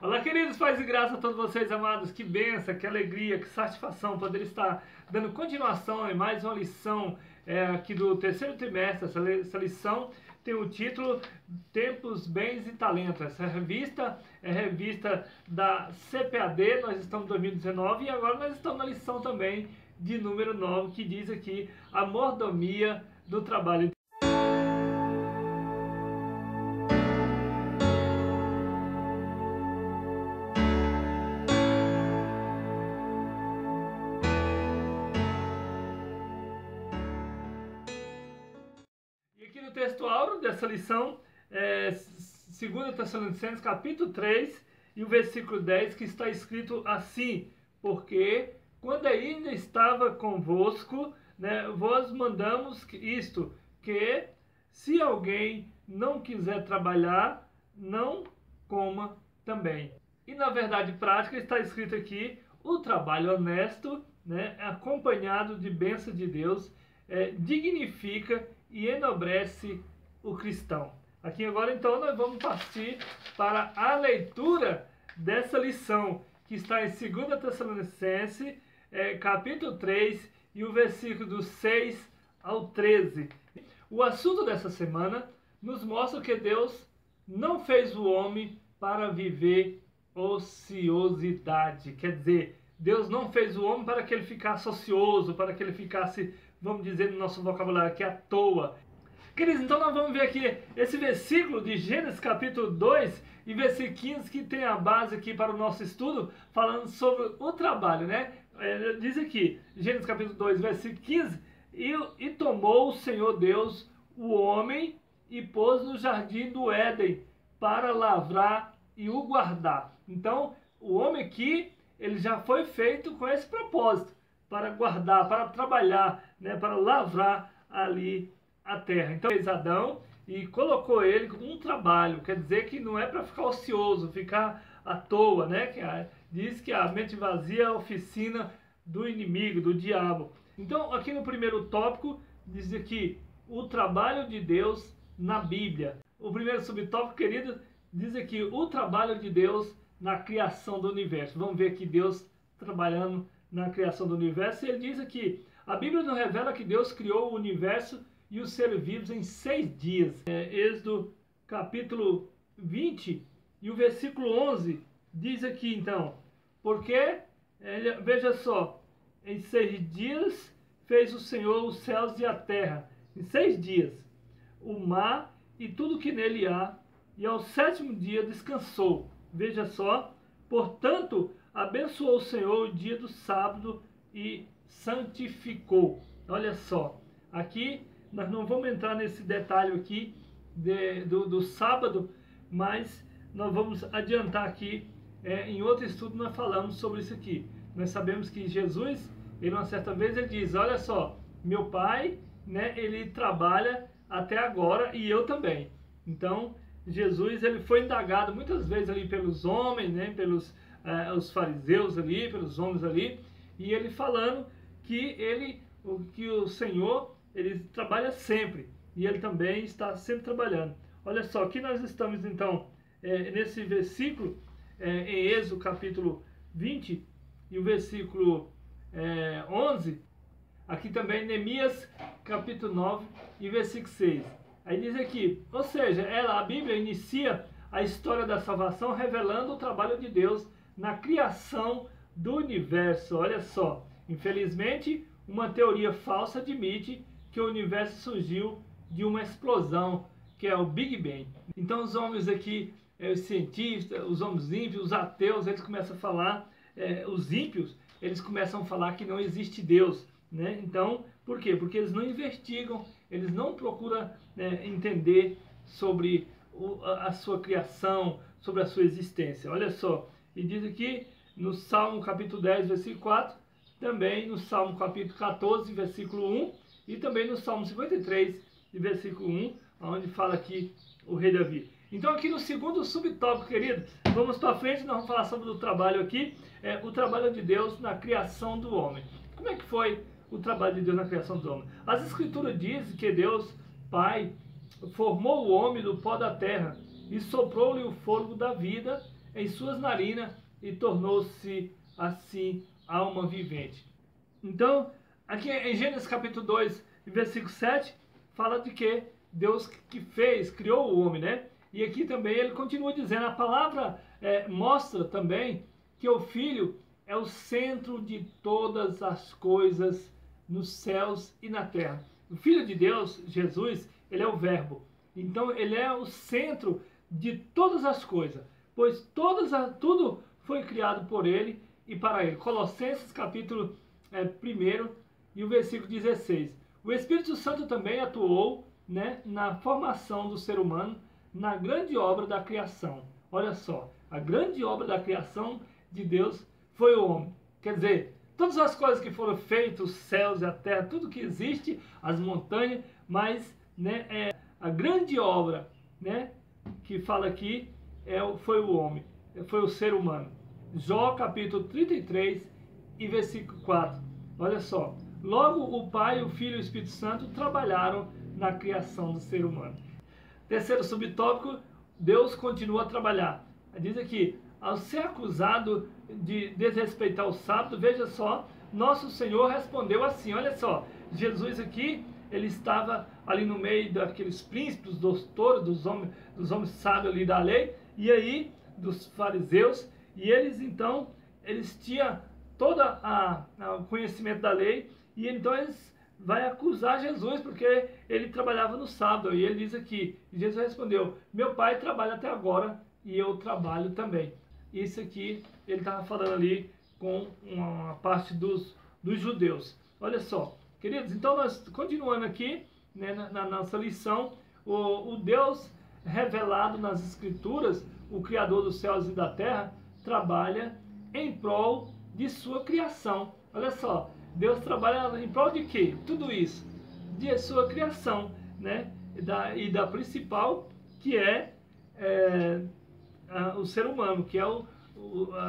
Olá, queridos, paz e graça a todos vocês, amados. Que bênção, que alegria, que satisfação poder estar dando continuação em mais uma lição aqui do terceiro trimestre. Essa lição tem o título Tempos, Bens e Talentos. Essa revista é revista da CPAD, nós estamos em 2019 e agora nós estamos na lição também de número 9, que diz aqui a mordomia do trabalho. Aqui no texto áureo dessa lição, 2 Tessalonicenses capítulo 3 e o versículo 10, que está escrito assim: porque quando ainda estava convosco, vós mandamos isto, que se alguém não quiser trabalhar, não coma também. E na verdade prática está escrito aqui, o trabalho honesto, acompanhado de bênção de Deus, dignifica e enobrece o cristão. Aqui agora então nós vamos partir para a leitura dessa lição, que está em 2 Tessalonicenses, capítulo 3 e o versículo do 6 ao 13. O assunto dessa semana nos mostra que Deus não fez o homem para viver ociosidade. Quer dizer, Deus não fez o homem para que ele ficasse ocioso, para que ele ficasse, vamos dizer no nosso vocabulário aqui, à toa. Queridos, então nós vamos ver aqui esse versículo de Gênesis capítulo 2 e versículo 15, que tem a base aqui para o nosso estudo, falando sobre o trabalho, diz aqui, Gênesis capítulo 2, versículo 15, e tomou o Senhor Deus o homem e pôs no jardim do Éden para lavrar e o guardar. Então, o homem aqui, ele já foi feito com esse propósito, para guardar, para trabalhar, para lavrar ali a terra. Então fez Adão e colocou ele com um trabalho, quer dizer que não é para ficar ocioso, ficar à toa, que diz que a mente vazia é a oficina do inimigo, do diabo. Então aqui no primeiro tópico diz aqui o trabalho de Deus na Bíblia. O primeiro subtópico, querido, diz aqui o trabalho de Deus na criação do universo. Vamos ver aqui Deus trabalhando na criação do universo. E ele diz aqui, a Bíblia nos revela que Deus criou o universo e os seres vivos em 6 dias. Êxodo capítulo 20 e o versículo 11 diz aqui então, porque, veja só, em 6 dias fez o Senhor os céus e a terra, em 6 dias, o mar e tudo que nele há, e ao 7º dia descansou. Veja só, portanto, abençoou o Senhor o dia do sábado e santificou. Olha só, aqui nós não vamos entrar nesse detalhe aqui do sábado, mas nós vamos adiantar aqui, em outro estudo nós falamos sobre isso aqui. Nós sabemos que Jesus, ele uma certa vez ele diz, olha só, meu pai, ele trabalha até agora e eu também. Então, Jesus, ele foi indagado muitas vezes ali pelos homens, pelos os fariseus ali, pelos homens ali, e ele falando que o Senhor, ele trabalha sempre, e ele também está sempre trabalhando. Olha só, aqui nós estamos então nesse versículo, em Êxodo capítulo 20 e o versículo 11, aqui também Neemias capítulo 9 e versículo 6. Aí diz aqui, ou seja, a Bíblia inicia a história da salvação revelando o trabalho de Deus na criação do universo. Olha só, infelizmente, uma teoria falsa admite que o universo surgiu de uma explosão, que é o Big Bang. Então os homens aqui, os cientistas, os homens ímpios, os ateus, eles começam a falar, os ímpios, eles começam a falar que não existe Deus. Então, por quê? Porque eles não investigam, eles não procuram entender sobre a sua criação, sobre a sua existência. Olha só, e diz aqui no Salmo capítulo 10, versículo 4, também no Salmo capítulo 14, versículo 1, e também no Salmo 53, versículo 1, onde fala aqui o rei Davi. Então aqui no segundo subtópico, querido, vamos para frente, nós vamos falar sobre o trabalho aqui, o trabalho de Deus na criação do homem. Como é que foi o trabalho de Deus na criação do homem? As escrituras dizem que Deus, Pai, formou o homem do pó da terra e soprou-lhe o fôlego da vida em suas narinas e tornou-se assim alma vivente. Então, aqui em Gênesis capítulo 2, versículo 7, fala de que Deus que fez, criou o homem, né? E aqui também ele continua dizendo, a palavra mostra também que o Filho é o centro de todas as coisas nos céus e na terra. O Filho de Deus, Jesus, ele é o Verbo. Então ele é o centro de todas as coisas, pois tudo foi criado por ele e para ele. Colossenses capítulo 1 e o versículo 16. O Espírito Santo também atuou, né, na formação do ser humano, na grande obra da criação. Olha só, a grande obra da criação de Deus foi o homem. Quer dizer, todas as coisas que foram feitas, os céus e a terra, tudo que existe, as montanhas, mas, né, a grande obra, né, que fala aqui foi o homem, foi o ser humano. Jó capítulo 33 e versículo 4. Olha só, logo o Pai, o Filho e o Espírito Santo trabalharam na criação do ser humano. Terceiro subtópico, Deus continua a trabalhar. Diz aqui, ao ser acusado de desrespeitar o sábado, veja só, nosso Senhor respondeu assim, olha só, Jesus aqui, ele estava ali no meio daqueles príncipes, dos doutores, dos homens sábios ali da lei, e aí, dos fariseus, e eles então, eles tinham todo o conhecimento da lei, e então eles vai acusar Jesus, porque ele trabalhava no sábado, e ele diz aqui, Jesus respondeu, meu pai trabalha até agora, e eu trabalho também. Isso aqui, ele estava falando ali com uma parte dos judeus. Olha só, queridos, então nós continuando aqui, né, na nossa lição, o Deus revelado nas Escrituras, o Criador dos céus e da terra, trabalha em prol de sua criação. Olha só, Deus trabalha em prol de quê? Tudo isso, de sua criação, né? E da principal, que é o ser humano, que é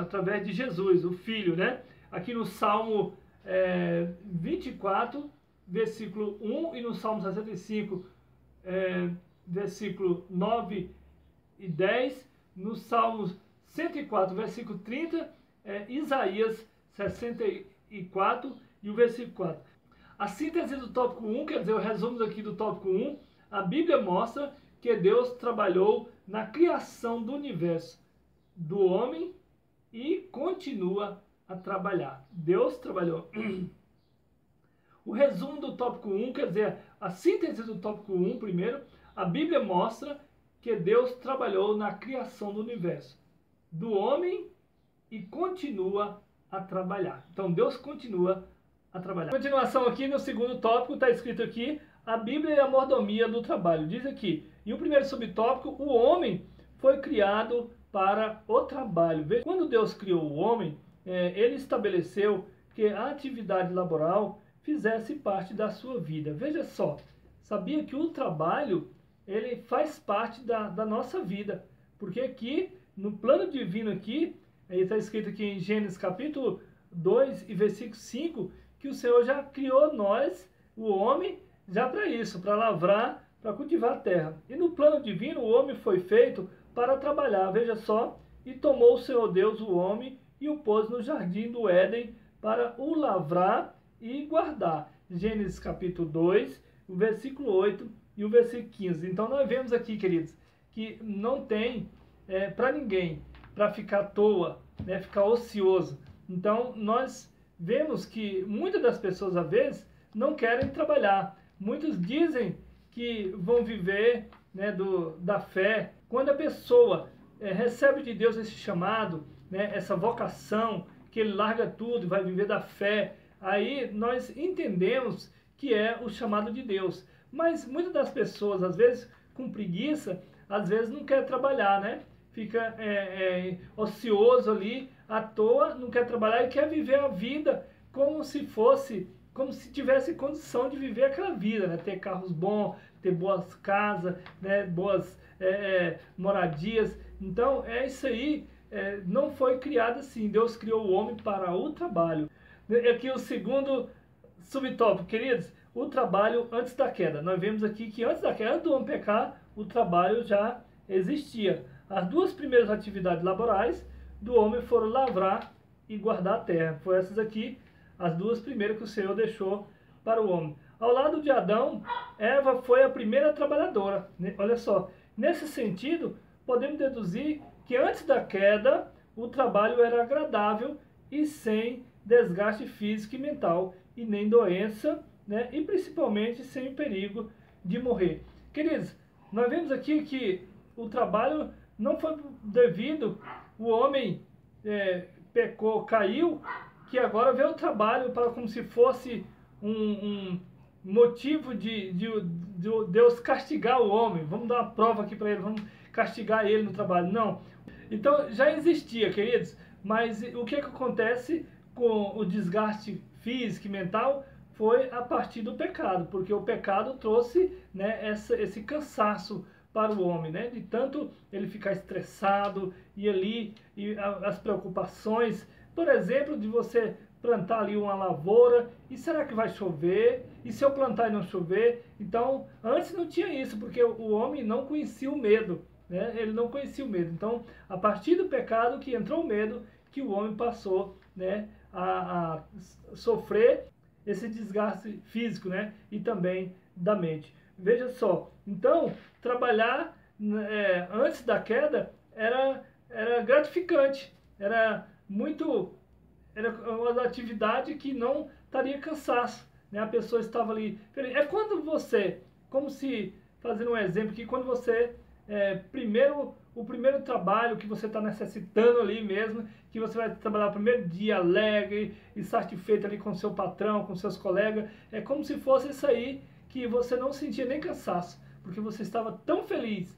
através de Jesus, o Filho, né? Aqui no Salmo 24, versículo 1, e no Salmo 65, versículo 9 e 10, no Salmo 104, versículo 30, Isaías 64 e o versículo 4. A síntese do tópico 1, quer dizer, o resumo aqui do tópico 1, a Bíblia mostra que Deus trabalhou na criação do universo, do homem, e continua a trabalhar. Deus trabalhou. O resumo do tópico 1, quer dizer, a síntese do tópico 1, primeiro, a Bíblia mostra que Deus trabalhou na criação do universo, do homem, e continua a trabalhar. Então Deus continua a trabalhar. Continuação aqui no segundo tópico, está escrito aqui, a Bíblia e a mordomia do trabalho. Diz aqui, e o primeiro subtópico, o homem foi criado para o trabalho. Veja, quando Deus criou o homem, ele estabeleceu que a atividade laboral fizesse parte da sua vida. Veja só, sabia que o trabalho, ele faz parte da nossa vida. Porque aqui, no plano divino aqui, está escrito aqui em Gênesis capítulo 2 e versículo 5, que o Senhor já criou nós, o homem, já para isso, para lavrar, para cultivar a terra. E no plano divino, o homem foi feito para trabalhar, veja só, e tomou o Senhor Deus o homem e o pôs no jardim do Éden para o lavrar e guardar. Gênesis capítulo 2, o versículo 8 e o versículo 15. Então nós vemos aqui, queridos, que não tem para ninguém, para ficar à toa, né, ficar ocioso. Então nós vemos que muitas das pessoas, às vezes, não querem trabalhar. Muitos dizem que vão viver, né, da fé. Quando a pessoa recebe de Deus esse chamado, né, essa vocação, que ele larga tudo e vai viver da fé, aí nós entendemos que é o chamado de Deus. Mas muitas das pessoas, às vezes, com preguiça, às vezes não quer trabalhar, né? Fica ocioso ali, à toa, não quer trabalhar e quer viver a vida como se tivesse condição de viver aquela vida, né? Ter carros bons, ter boas casas, né? Boas moradias. Então, isso aí não foi criado assim. Deus criou o homem para o trabalho. Aqui o segundo subtópico, queridos, o trabalho antes da queda. Nós vemos aqui que antes da queda, antes do homem pecar, o trabalho já existia. as duas primeiras atividades laborais do homem foram lavrar e guardar a terra. Foi essas aqui, as duas primeiras que o Senhor deixou para o homem. Ao lado de Adão, Eva foi a primeira trabalhadora. Olha só, nesse sentido, podemos deduzir que antes da queda, o trabalho era agradável e sem desgaste físico e mental, e nem doença, né? E principalmente sem o perigo de morrer. Queridos, nós vemos aqui que o trabalho não foi devido, o homem pecou, caiu, que agora vê o trabalho para como se fosse um motivo de Deus castigar o homem. Vamos dar uma prova aqui para ele, vamos castigar ele no trabalho. Não. Então já existia, queridos, mas o que acontece com o desgaste físico e mental foi a partir do pecado, porque o pecado trouxe, né, esse cansaço para o homem, né, de tanto ele ficar estressado e as preocupações, por exemplo, de você plantar ali uma lavoura, e será que vai chover? E se eu plantar e não chover? Então, antes não tinha isso, porque o homem não conhecia o medo, né? Ele não conhecia o medo. Então, a partir do pecado que entrou o medo, que o homem passou, né, a sofrer esse desgaste físico, né, e também da mente. Veja só, então, trabalhar antes da queda era gratificante, era uma atividade que não estaria cansaço, né? A pessoa estava ali feliz. É quando você, como se, fazendo um exemplo aqui, quando você, o primeiro trabalho que você está necessitando ali mesmo, que você vai trabalhar o primeiro dia alegre e satisfeito ali com o seu patrão, com seus colegas, é como se fosse isso aí, que você não sentia nem cansaço, porque você estava tão feliz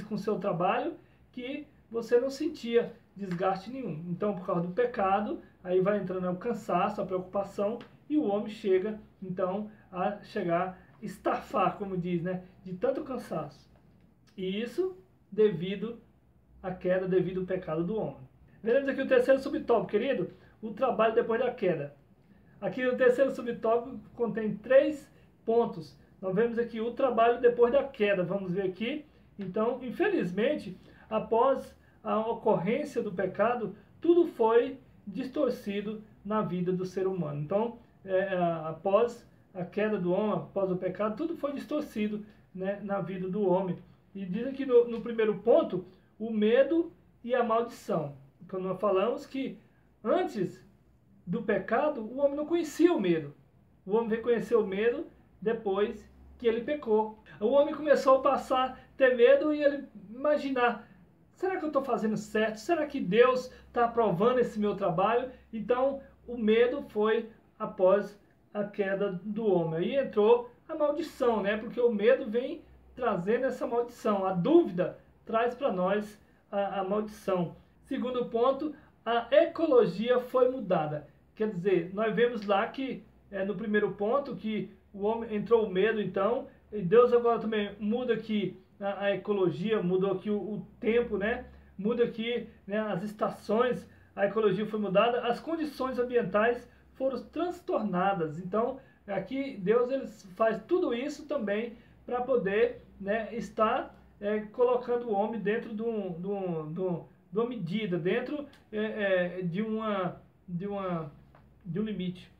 com o seu trabalho, que você não sentia desgaste nenhum. Então, por causa do pecado, aí vai entrando o cansaço, a preocupação, e o homem chega, então, a estafar, como diz, né, de tanto cansaço. E isso devido à queda, devido ao pecado do homem. Veremos aqui o terceiro subtópico, querido, o trabalho depois da queda. Aqui o terceiro subtópico contém 3 pontos. Nós vemos aqui o trabalho depois da queda. Vamos ver aqui. Então, infelizmente, após a ocorrência do pecado, tudo foi distorcido na vida do ser humano. Então, após a queda do homem, após o pecado, tudo foi distorcido, né, na vida do homem. E diz aqui no primeiro ponto, o medo e a maldição. Quando nós falamos que antes do pecado, o homem não conhecia o medo. O homem veio conhecer o medo depois que ele pecou. O homem começou a passar a ter medo e ele imaginar, será que eu estou fazendo certo? Será que Deus está aprovando esse meu trabalho? Então, o medo foi após a queda do homem. Aí entrou a maldição, né? Porque o medo vem trazendo essa maldição. A dúvida traz para nós a maldição. Segundo ponto, a ecologia foi mudada. Quer dizer, nós vemos lá que, no primeiro ponto, que o homem entrou o medo, então, e Deus agora também muda aqui a ecologia, mudou aqui o tempo, né? Muda aqui, né, as estações, a ecologia foi mudada, as condições ambientais foram transtornadas. Então, aqui Deus ele faz tudo isso também para poder, né, estar colocando o homem dentro de uma medida, dentro de um limite.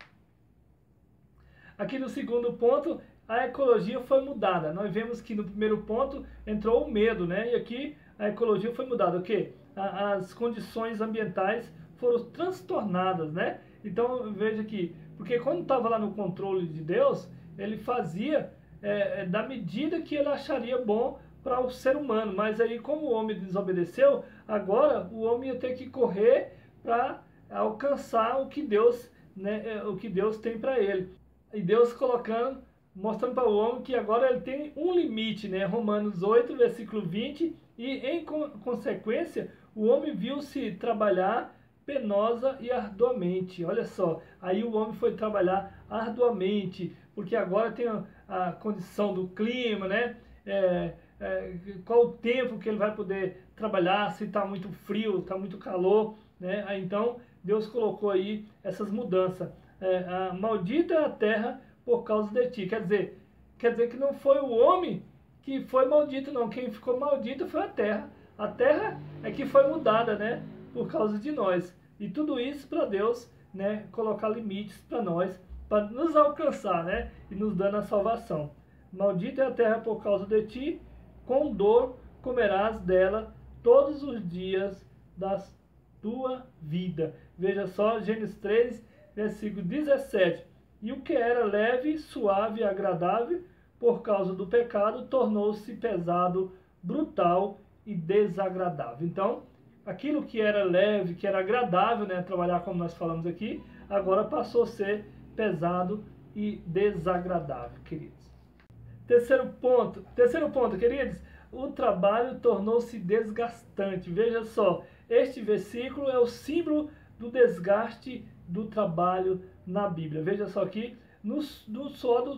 Aqui no segundo ponto, a ecologia foi mudada. Nós vemos que no primeiro ponto entrou o medo, né? E aqui a ecologia foi mudada. O quê? As condições ambientais foram transtornadas, né? Então veja aqui, porque quando estava lá no controle de Deus, ele fazia da medida que ele acharia bom para o ser humano. Mas aí, como o homem desobedeceu, agora o homem ia ter que correr para alcançar o que Deus, né, o que Deus tem para ele. E Deus mostrando para o homem que agora ele tem um limite, né? Romanos 8, versículo 20, e em consequência, o homem viu-se trabalhar penosa e arduamente. Olha só, aí o homem foi trabalhar arduamente, porque agora tem a condição do clima, né? Qual o tempo que ele vai poder trabalhar, se está muito frio, está muito calor, né? Então, Deus colocou aí essas mudanças. Maldita é a terra por causa de ti. Quer dizer que não foi o homem que foi maldito, não. Quem ficou maldito foi a terra A terra é que foi mudada, né, por causa de nós. E tudo isso para Deus, né, colocar limites para nós, para nos alcançar, né, e nos dando a salvação. Maldita é a terra por causa de ti, com dor comerás dela todos os dias da tua vida. Veja só, Gênesis 3, versículo 17. E o que era leve, suave e agradável, por causa do pecado, tornou-se pesado, brutal e desagradável. Então, aquilo que era leve, que era agradável, né, trabalhar como nós falamos aqui, agora passou a ser pesado e desagradável, queridos. Terceiro ponto, queridos, o trabalho tornou-se desgastante. Veja só, este versículo é o símbolo do desgaste do trabalho na Bíblia. Veja só aqui, no suor do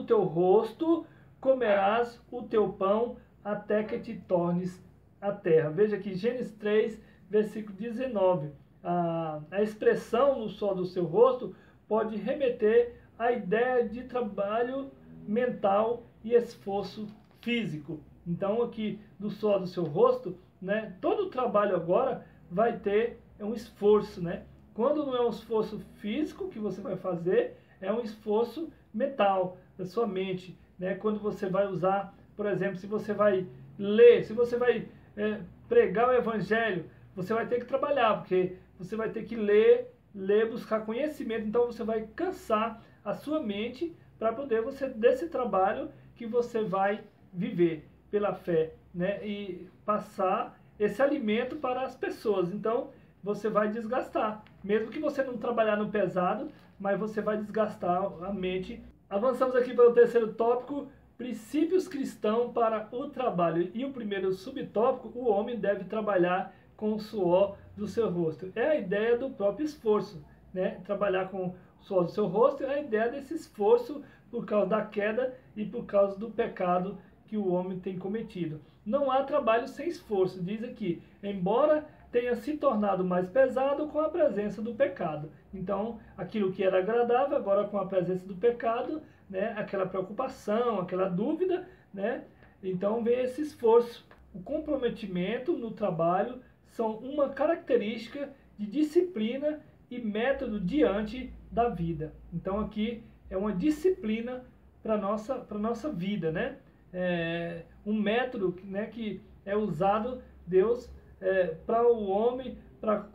teu rosto comerás o teu pão até que te tornes a terra. Veja aqui, Gênesis 3, versículo 19. A expressão no suor do seu rosto pode remeter à ideia de trabalho mental e esforço físico. Então aqui, do suor do seu rosto, né, todo o trabalho agora vai ter um esforço, né? Quando não é um esforço físico que você vai fazer, é um esforço mental da sua mente, né? Quando você vai usar, por exemplo, se você vai ler, se você vai pregar o evangelho, você vai ter que trabalhar, porque você vai ter que ler, buscar conhecimento, então você vai cansar a sua mente para poder você, desse trabalho que você vai viver pela fé, né? E passar esse alimento para as pessoas. Então, você vai desgastar. Mesmo que você não trabalhar no pesado, mas você vai desgastar a mente. Avançamos aqui para o terceiro tópico, princípios cristãos para o trabalho. E o primeiro subtópico, o homem deve trabalhar com o suor do seu rosto. É a ideia do próprio esforço, né? Trabalhar com o suor do seu rosto é a ideia desse esforço por causa da queda e por causa do pecado que o homem tem cometido. Não há trabalho sem esforço, diz aqui, embora tenha se tornado mais pesado com a presença do pecado. Então, aquilo que era agradável, agora com a presença do pecado, né, aquela preocupação, aquela dúvida, né, então vem esse esforço. O comprometimento no trabalho são uma característica de disciplina e método diante da vida. Então aqui é uma disciplina para nossa vida, né? Um método, né, que é usado Deus para o homem,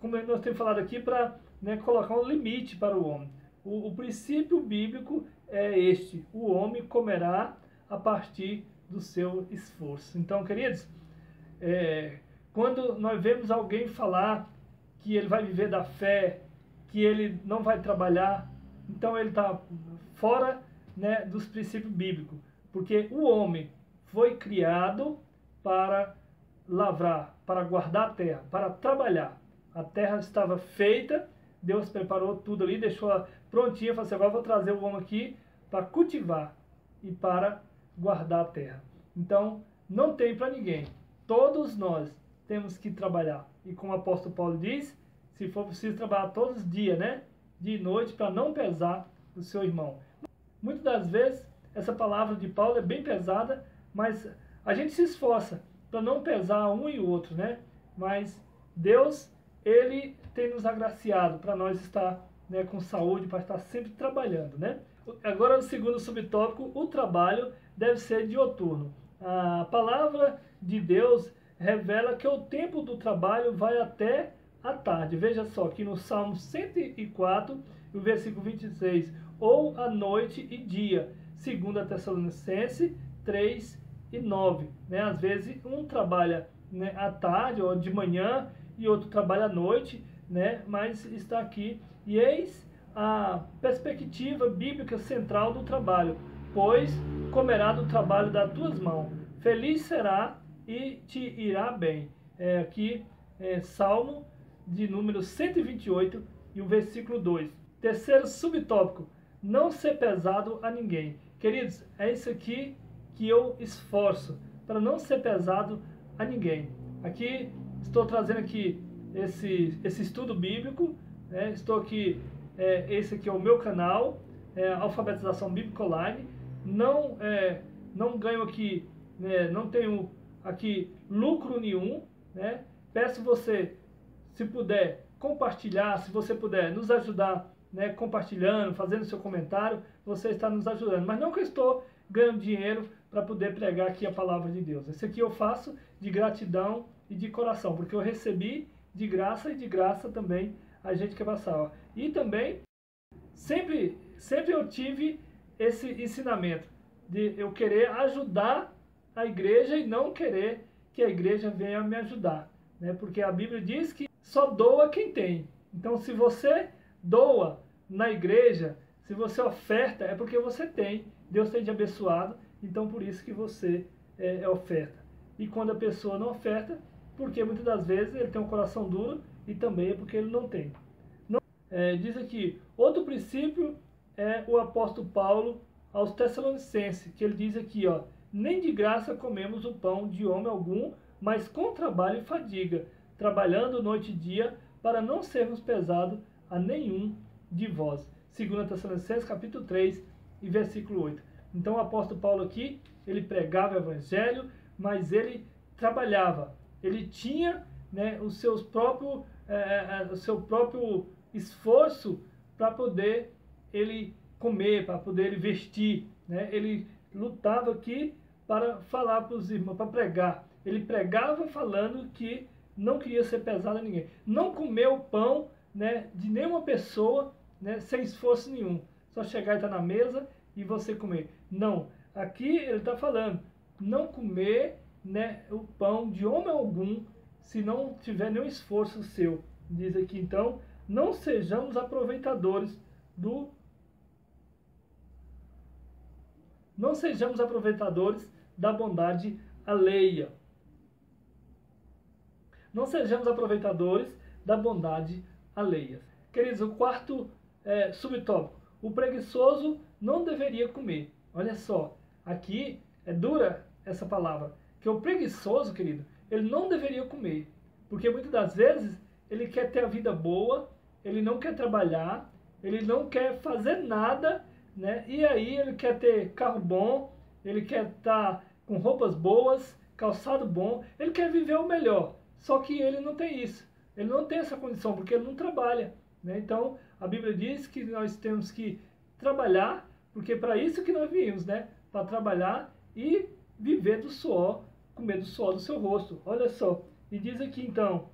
como nós temos falado aqui, para, né, colocar um limite para o homem. O princípio bíblico é este: o homem comerá a partir do seu esforço. Então, queridos, quando nós vemos alguém falar que ele vai viver da fé, que ele não vai trabalhar, então ele está fora, né, dos princípios bíblicos. Porque o homem foi criado para lavrar, para guardar a terra, para trabalhar. A terra estava feita, Deus preparou tudo ali, deixou prontinha, falou assim: agora eu vou trazer o homem aqui para cultivar e para guardar a terra. Então, não tem para ninguém. Todos nós temos que trabalhar. E como o apóstolo Paulo diz, se for preciso trabalhar todos os dias, né, dia e noite, para não pesar o seu irmão. Muitas das vezes, essa palavra de Paulo é bem pesada, mas a gente se esforça para não pesar um e o outro, né? Mas Deus, Ele tem nos agraciado para nós estar, né, com saúde, para estar sempre trabalhando, né? Agora, o segundo subtópico, o trabalho deve ser dioturno. A palavra de Deus revela que o tempo do trabalho vai até a tarde. Veja só, aqui no Salmo 104, no versículo 26, ou à noite e dia, segundo a Tessalonicenses 3 e 9. Né? Às vezes um trabalha, né, à tarde ou de manhã e outro trabalha à noite, né? Mas está aqui. E eis a perspectiva bíblica central do trabalho: pois comerá do trabalho das tuas mãos, feliz será e te irá bem. Aqui Salmo de número 128 e o versículo 2. Terceiro subtópico: não ser pesado a ninguém. Queridos, é isso aqui que eu esforço, para não ser pesado a ninguém. Aqui, estou trazendo aqui esse estudo bíblico, né? Estou aqui, esse aqui é o meu canal, Alfabetização Bíblica Online. Não ganho aqui né, não tenho aqui lucro nenhum, né? Peço você, se puder, compartilhar, se você puder nos ajudar, né, compartilhando, fazendo seu comentário, você está nos ajudando. Mas não que eu estou ganhando dinheiro para poder pregar aqui a palavra de Deus. Esse aqui eu faço de gratidão e de coração, porque eu recebi de graça e de graça também a gente quer passar. E também, sempre eu tive esse ensinamento de eu querer ajudar a igreja e não querer que a igreja venha me ajudar, né? Porque a Bíblia diz que só doa quem tem. Então, se você doa na igreja, se você oferta, é porque você tem. Deus tem te abençoado, então por isso que você oferta. E quando a pessoa não oferta, porque muitas das vezes ele tem um coração duro e também é porque ele não tem. Diz aqui, outro princípio é o apóstolo Paulo aos Tessalonicenses, que ele diz aqui, ó, nem de graça comemos o pão de homem algum, mas com trabalho e fadiga, trabalhando noite e dia, para não sermos pesados a nenhum de vós. 2 Tessalonicenses, capítulo 3, e versículo 8. Então o apóstolo Paulo aqui, ele pregava o evangelho, mas ele trabalhava. Ele tinha, né, o seu próprio esforço para poder ele comer, para poder ele vestir, né? Ele lutava aqui para falar para os irmãos, para pregar. Ele pregava falando que não queria ser pesado a ninguém. Não comeu pão, né, de nenhuma pessoa, né, sem esforço nenhum. Só chegar e estar na mesa e você comer. Não. Aqui ele está falando, não comer, né, o pão de homem algum, se não tiver nenhum esforço seu. Diz aqui então, não sejamos aproveitadores Não sejamos aproveitadores da bondade alheia. Não sejamos aproveitadores da bondade alheia. Queridos, o quarto subtópico. O preguiçoso não deveria comer. Olha só, aqui é dura essa palavra. Que o preguiçoso, querido, ele não deveria comer. Porque muitas das vezes ele quer ter a vida boa, ele não quer trabalhar, ele não quer fazer nada, né? E aí ele quer ter carro bom, ele quer estar com roupas boas, calçado bom, ele quer viver o melhor. Só que ele não tem isso, ele não tem essa condição, porque ele não trabalha, né? Então a Bíblia diz que nós temos que trabalhar, porque para isso que nós viemos, né? Para trabalhar e viver do suor, comer do suor do seu rosto. Olha só, e diz aqui então,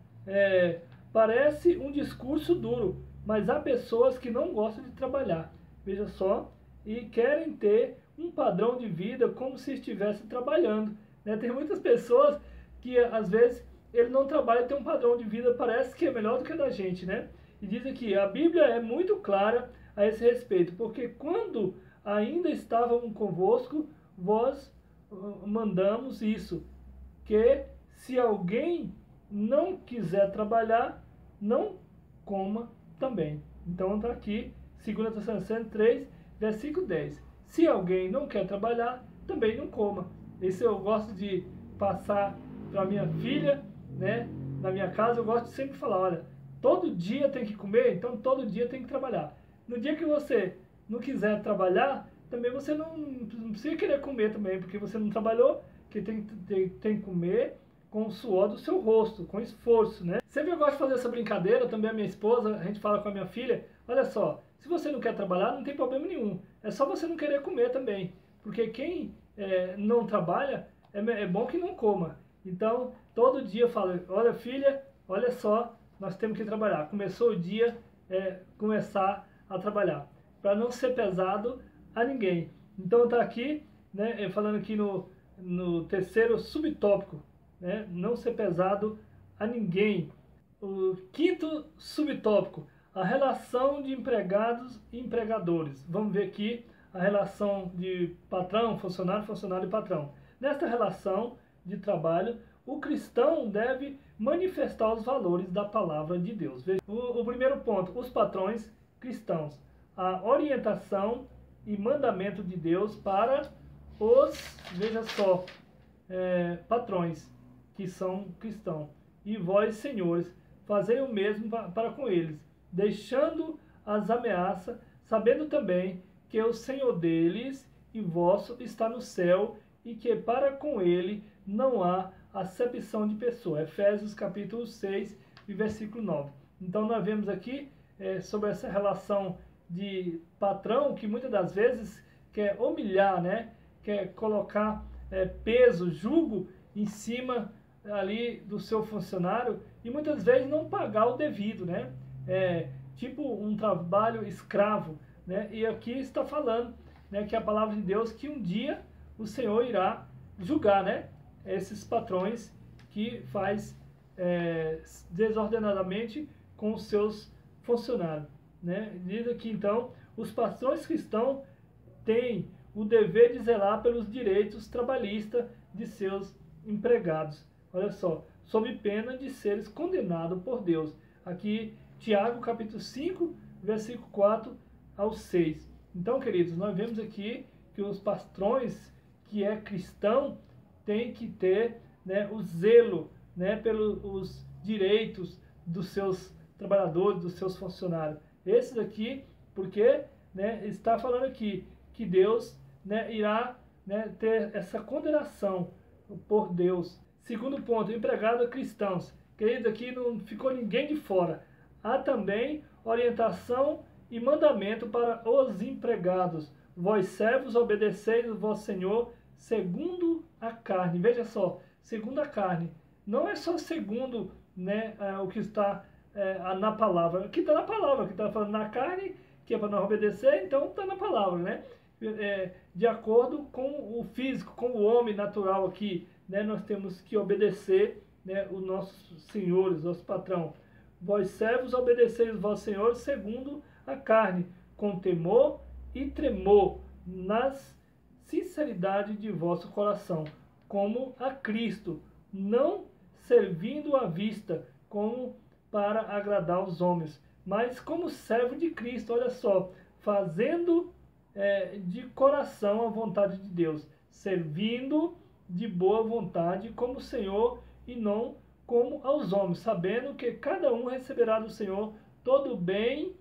parece um discurso duro, mas há pessoas que não gostam de trabalhar, veja só, e querem ter um padrão de vida como se estivesse trabalhando, né? Tem muitas pessoas que às vezes ele não trabalha e tem um padrão de vida, parece que é melhor do que a da gente, né? E diz aqui, a Bíblia é muito clara a esse respeito, porque quando ainda estávamos convosco, vós mandamos isso, que se alguém não quiser trabalhar, não coma também. Então está aqui, 2 Tessalonicenses 3, versículo 10. Se alguém não quer trabalhar, também não coma. Esse eu gosto de passar para minha filha, né? Na minha casa eu gosto de sempre falar, olha, todo dia tem que comer, então todo dia tem que trabalhar. No dia que você não quiser trabalhar, também você não precisa querer comer também, porque você não trabalhou, que tem que comer com o suor do seu rosto, com esforço, né? Sempre eu gosto de fazer essa brincadeira, também a minha esposa, a gente fala com a minha filha, olha só, se você não quer trabalhar, não tem problema nenhum, é só você não querer comer também, porque quem não trabalha, é bom que não coma. Então, todo dia eu falo, olha filha, olha só, nós temos que trabalhar. Começou o dia, começar a trabalhar, para não ser pesado a ninguém. Então está aqui, né, falando aqui no terceiro subtópico, né, não ser pesado a ninguém. O quinto subtópico, a relação de empregados e empregadores. Vamos ver aqui a relação de patrão, funcionário e patrão. Nesta relação de trabalho, o cristão deve manifestar os valores da palavra de Deus. Veja, o primeiro ponto, os patrões cristãos. A orientação e mandamento de Deus para os, veja só, patrões que são cristãos. E vós, senhores, fazei o mesmo para com eles, deixando as ameaças, sabendo também que o Senhor deles e vosso está no céu e que para com ele não há acepção de pessoa. Efésios capítulo 6, versículo 9. Então nós vemos aqui sobre essa relação de patrão que muitas das vezes quer humilhar, né? Quer colocar peso, jugo em cima ali do seu funcionário e muitas vezes não pagar o devido, né? Tipo um trabalho escravo, né? E aqui está falando, né, que a palavra de Deus que um dia o Senhor irá julgar, né, esses patrões que faz desordenadamente com os seus funcionários, né? Diz aqui então, os patrões cristãos têm o dever de zelar pelos direitos trabalhistas de seus empregados. Olha só, sob pena de seres condenados por Deus. Aqui, Tiago, capítulo 5, versículo 4 ao 6. Então, queridos, nós vemos aqui que os patrões que é cristão têm que ter, né, o zelo, né, pelos direitos dos seus trabalhadores, dos seus funcionários. Esses aqui, porque, né, está falando aqui que Deus, né, irá, né, ter essa condenação por Deus. Segundo ponto, empregado cristãos. Queridos, aqui não ficou ninguém de fora. Há também orientação e mandamento para os empregados. Vós servos, obedeceis o vosso Senhor segundo a carne. Veja só, segundo a carne. Não é só segundo, né, o que está na palavra. Aqui está na palavra, que está falando na carne, que é para nós obedecer, então está na palavra, né? De acordo com o físico, com o homem natural aqui, né, nós temos que obedecer, né, os nossos senhores, nosso patrão. Vós servos, obedeceis o vosso Senhor segundo a carne, com temor e tremor, nas sinceridade de vosso coração, como a Cristo, não servindo à vista, como para agradar os homens, mas como servo de Cristo, olha só, fazendo de coração a vontade de Deus, servindo de boa vontade como o Senhor e não como aos homens, sabendo que cada um receberá do Senhor todo o bem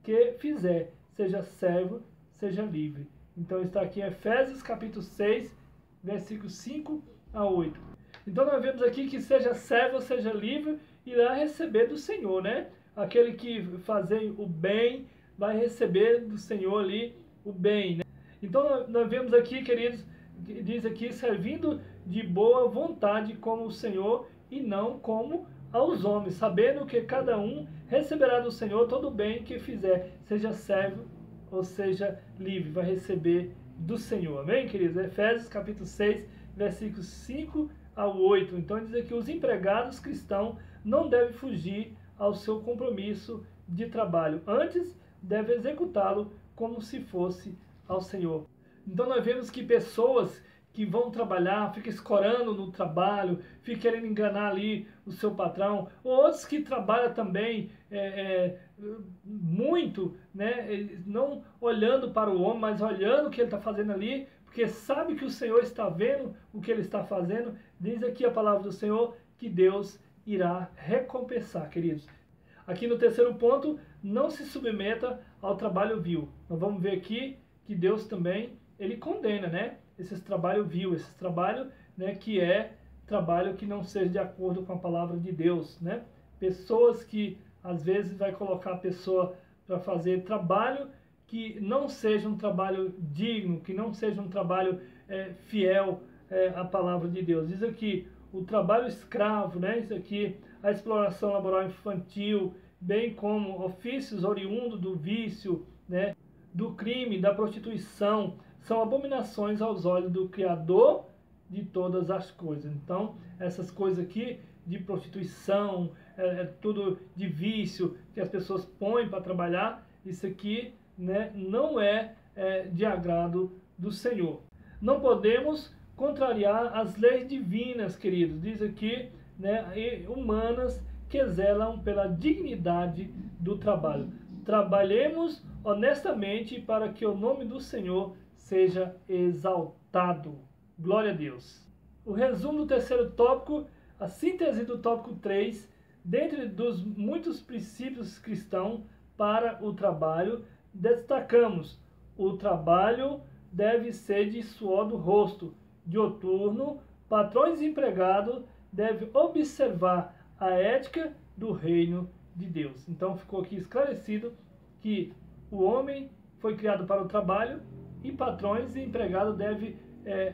que fizer, seja servo, seja livre. Então está aqui em Efésios capítulo 6, versículos 5 a 8. Então nós vemos aqui que seja servo, seja livre, irá receber do Senhor, né? Aquele que fazer o bem vai receber do Senhor ali o bem, né? Então nós vemos aqui, queridos, diz aqui, servindo de boa vontade como o Senhor e não como aos homens, sabendo que cada um receberá do Senhor todo o bem que fizer, seja servo ou seja livre, vai receber do Senhor. Amém, queridos? Efésios capítulo 6, versículos 5 ao 8. Então diz aqui, os empregados cristãos não devem fugir ao seu compromisso de trabalho, antes deve executá-lo como se fosse ao Senhor. Então nós vemos que pessoas que vão trabalhar, ficam escorando no trabalho, ficam querendo enganar ali o seu patrão, ou outros que trabalham também muito, né, não olhando para o homem, mas olhando o que ele está fazendo ali, porque sabe que o Senhor está vendo o que ele está fazendo. Diz aqui a palavra do Senhor que Deus irá recompensar, queridos. Aqui no terceiro ponto, não se submeta ao trabalho vil. Nós vamos ver aqui que Deus também, ele condena, né, esses trabalhos vil, esses trabalhos, né, que é trabalho que não seja de acordo com a palavra de Deus, né? Pessoas que às vezes vai colocar a pessoa para fazer trabalho que não seja um trabalho digno, que não seja um trabalho fiel à palavra de Deus. Diz aqui o trabalho escravo, né? Isso aqui, a exploração laboral infantil, bem como ofícios oriundos do vício, né, do crime, da prostituição, são abominações aos olhos do Criador de todas as coisas. Então, essas coisas aqui de prostituição, tudo de vício que as pessoas põem para trabalhar, isso aqui, né, não é de agrado do Senhor. Não podemos contrariar as leis divinas, queridos, diz aqui, né, e humanas que zelam pela dignidade do trabalho. Trabalhemos honestamente para que o nome do Senhor seja exaltado. Glória a Deus. O resumo do terceiro tópico, a síntese do tópico 3, dentre dos muitos princípios cristãos para o trabalho, destacamos: o trabalho deve ser de suor do rosto dioturno, patrões e empregados devem observar a ética do reino de Deus. Então ficou aqui esclarecido que o homem foi criado para o trabalho e patrões e empregados devem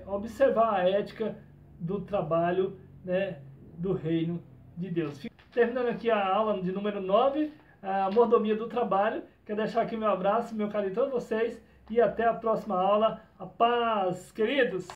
observar a ética do trabalho, né, do reino de Deus. Terminando aqui a aula de número 9, a mordomia do trabalho. Quero deixar aqui meu abraço, meu carinho a todos vocês e até a próxima aula. A paz, queridos!